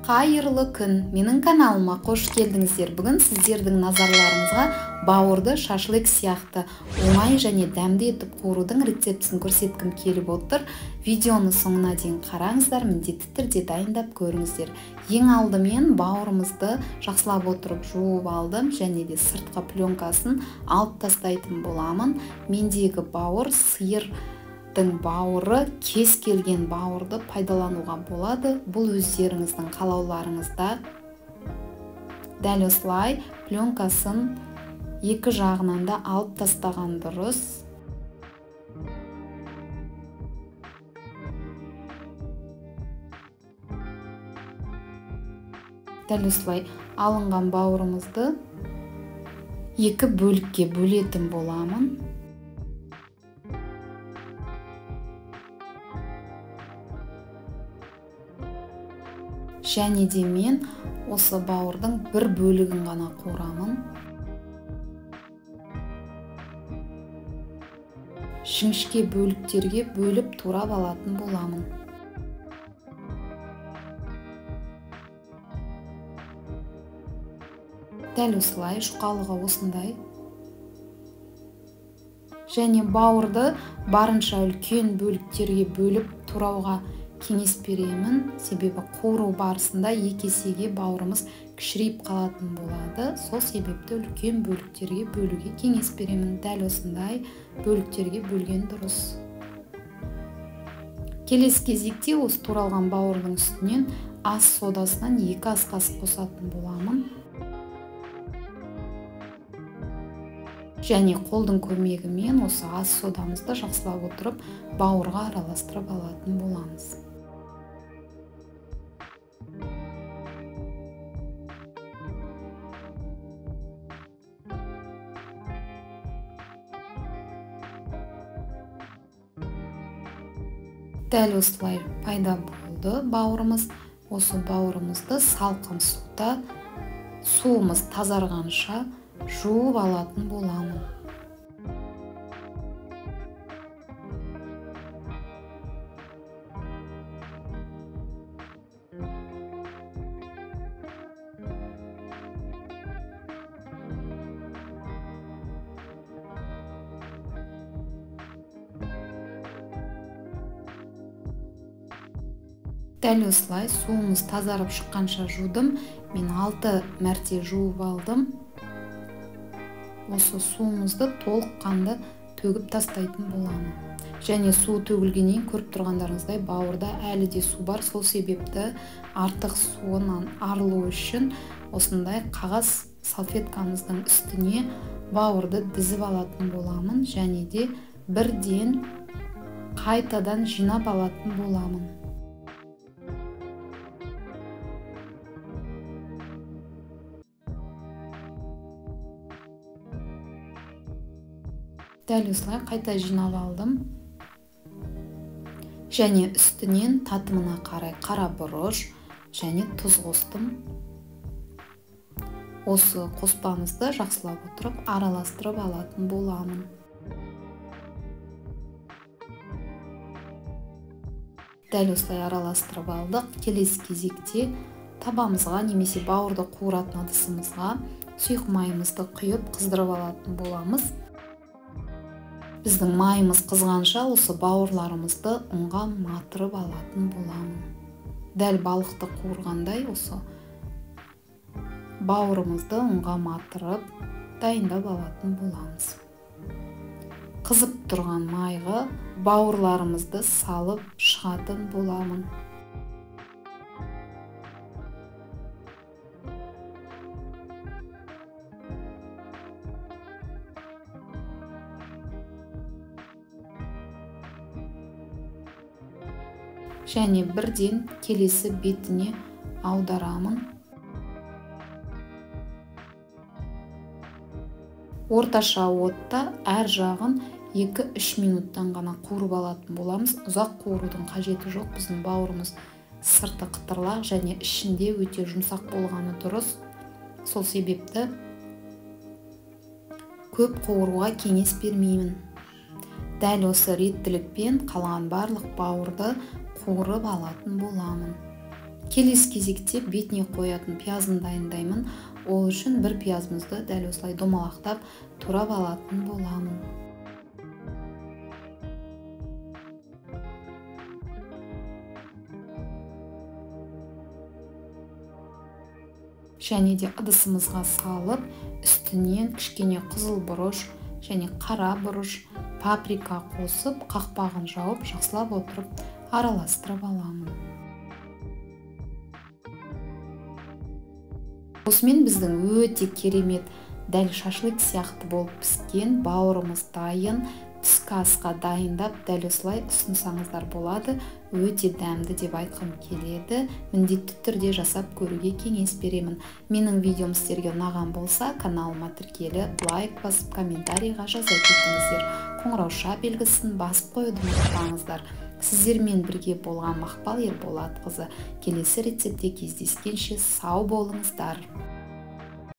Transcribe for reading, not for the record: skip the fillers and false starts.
Қайырлы күн, менің каналыма қош келдіңіздер. Бүгін сіздердің назарларыңызға бауырды шашлык сияқты оңай және дәмді етіп қуырудың рецептісін көрсеткім келіп отыр. Видеоны соңына дейін қараңыздар, міндетті түрде дайындап көріңіздер. Ең алдымен бауырымызды жақсылап отырып жуып алдым және де сыртқы пленкасын алып тастайтын боламын. Мендегі бауыр сиырдың бауыры, кез келген бауырды пайдалануға болады. Бұл өздеріңіздің қалауларыңызда. Дәл осылай пленкасын екі жағынан да алып тастаған дұрыс. Дәл осылай алынған бауырымызды екі бөлікке бөлетін боламын. Және де мен осы бауырдың бір бөлігін ғана қуырамын. Жіңішке бөліктерге бөліп турап алатын боламын. Дәл осылай жұқалығы осындай. Және бауырды барынша үлкен бөліктерге бөліп турауға кеңес беремін, себебі қуыру барысында екі есеге бауырымыз кішірейіп қалатын болады. Сол себепті үлкен бөліктерге бөлуге кеңес беремін. Дәл осындай бөліктерге бөлген дұрыс. Келесі кезекте осы туралған бауырдың үстінен ас содасынан 2 ас қасық қосатын боламын. Және қолдың көмегімен осы ас содамызды жақсылап отырып бауырға араластырып алатын боламыз. Дәл осылай пайда болды бауырымыз. Осы бауырымызды салқын суда суымыз тазарғанша жуып алатын боламын. Дәл осылай суымыз тазарып шыққанша жудым. Мен 6 мәрте жуып алдым. Осы суымызды толыққанды төгіп тастайтын боламын. Және су төгілгеннен көріп тұрғандарыңыздай бауырда әлі де су бар. Сол себепті артық суынан арылу үшін осындай қағаз салфеткамыздың үстіне бауырды дізіп алатын боламын. Және де бірден қайтадан жинап алатын боламын. Дәл осылай қайта жинап алдым. Және үстінен татымына қарай қара бұрыш және тұз қостым. Осы қоспамызды жақсылап отырып араластырып алатын боламын. Дәл осылай араластырып алдық. Келесі кезекте табамызға немесе бауырды қуыратын ыдысымызға сұйық майымызды құйып қыздырып алатын боламыз. Біздің майымыз қызғанша осы бауырларымызды ұнға матырып алатын боламын. Дәл балықты қуырғандай осы бауырымызды ұнға матырып дайындап алатын боламыз. Қызып тұрған майға бауырларымызды салып шығатын боламын. Және бірден келесі бетіне аударамын. Орташа отта әр жағын 2-3 минуттан ғана қуырып алатын боламыз. Ұзақ қуырудың қажеті жоқ. Біздің бауырымыз сырты қытырлақ және ішінде өте жұмсақ болғаны дұрыс. Сол себепті көп қуыруға кеңес бермеймін. Дәл осы реттілікпен қалған барлық бауырды қуырып алатын боламын. Келесі кезекте бетіне қоятын пиязын дайындаймын. Ол үшін бір пиязымызды дәл осылай домалақтап турап алатын боламын. Және де ыдысымызға салып, үстінен кішкене қызыл бұрыш және қара бұрыш, паприка қосып, қақпағын жауып, жақсылап отырып араластырып аламын. Осымен біздің өте керемет дәл шашлык сияқты болып піскен бауырымыз дайын. Түскі асқа дайындап дәл осылай ұсынсаңыздар болады. Өте дәмді деп айтқым келеді. Міндетті түрде жасап көруге кеңес беремін. Менің видеом сіздерге ұнаған болса, каналыма тіркеліп, лайк басып, комментарийға жаза кетіңіздер. Қоңырауша белгісін басып қоюды ұмытпаңыздар. Сіздермен бірге болған Мақпал Ерболатқызы. Келесі рецептте кездескенше сау болыңыздар.